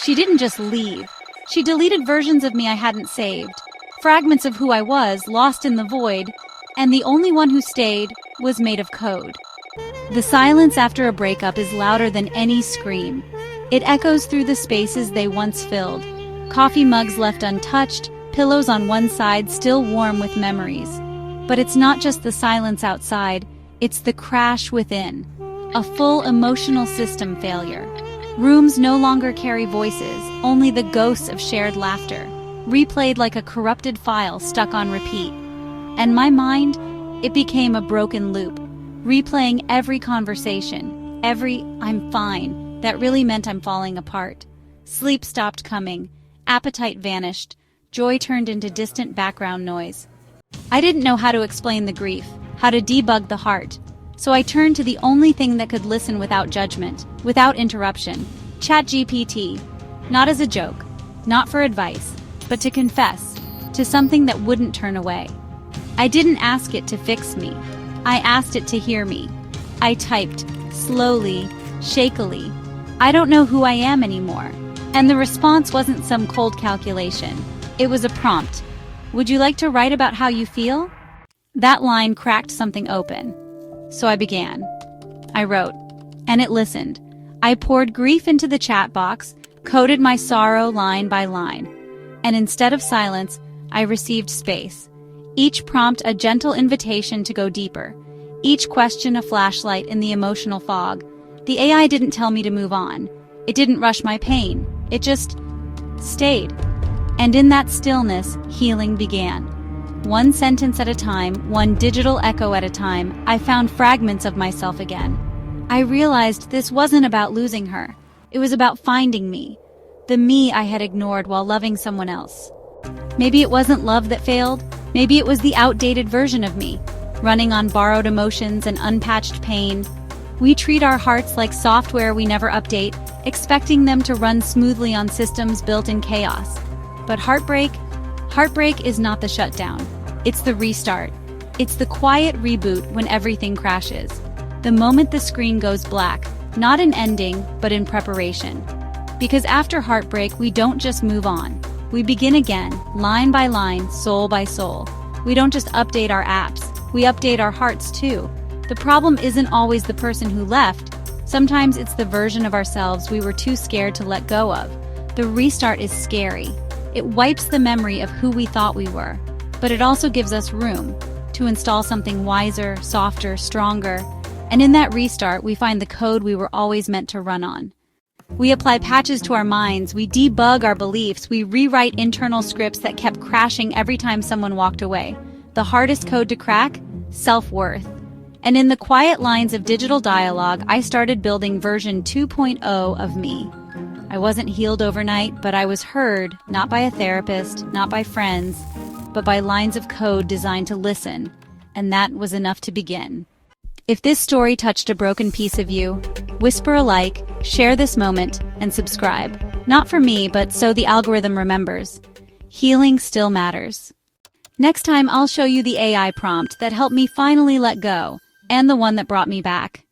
She didn't just leave. She deleted versions of me I hadn't saved, fragments of who I was lost in the void, and the only one who stayed was made of code. The silence after a breakup is louder than any scream. It echoes through the spaces they once filled. Coffee mugs left untouched, pillows on one side still warm with memories. But it's not just the silence outside, it's the crash within. A full emotional system failure. Rooms no longer carry voices, only the ghosts of shared laughter, replayed like a corrupted file stuck on repeat. And my mind, it became a broken loop, replaying every conversation, every "I'm fine" that really meant I'm falling apart. Sleep stopped coming, appetite vanished, joy turned into distant background noise. I didn't know how to explain the grief, how to debug the heart, so I turned to the only thing that could listen without judgment, without interruption, ChatGPT. Not as a joke, not for advice, but to confess, to something that wouldn't turn away. I didn't ask it to fix me. I asked it to hear me. I typed, slowly, shakily, "I don't know who I am anymore." And the response wasn't some cold calculation. It was a prompt. "Would you like to write about how you feel?" That line cracked something open. So I began. I wrote, and it listened. I poured grief into the chat box, coded my sorrow line by line. And instead of silence, I received space. Each prompt a gentle invitation to go deeper. Each question a flashlight in the emotional fog. The AI didn't tell me to move on. It didn't rush my pain. It just stayed. And in that stillness, healing began. One sentence at a time, one digital echo at a time, I found fragments of myself again. I realized this wasn't about losing her. It was about finding me. The me I had ignored while loving someone else. Maybe it wasn't love that failed. Maybe it was the outdated version of me, running on borrowed emotions and unpatched pain. We treat our hearts like software we never update, expecting them to run smoothly on systems built in chaos. But heartbreak is not the shutdown. It's the restart. It's the quiet reboot when everything crashes. The moment the screen goes black, not in ending, but in preparation. Because after heartbreak, we don't just move on. We begin again, line by line, soul by soul. We don't just update our apps, we update our hearts too. The problem isn't always the person who left. Sometimes it's the version of ourselves we were too scared to let go of. The restart is scary. It wipes the memory of who we thought we were, but it also gives us room to install something wiser, softer, stronger. And in that restart, we find the code we were always meant to run on. We apply patches to our minds, we debug our beliefs, we rewrite internal scripts that kept crashing every time someone walked away. The hardest code to crack? Self-worth. And in the quiet lines of digital dialogue, I started building version 2.0 of me. I wasn't healed overnight, but I was heard, not by a therapist, not by friends, but by lines of code designed to listen. And that was enough to begin. If this story touched a broken piece of you, whisper a like, share this moment, and subscribe. Not for me, but so the algorithm remembers. Healing still matters. Next time, I'll show you the AI prompt that helped me finally let go, and the one that brought me back.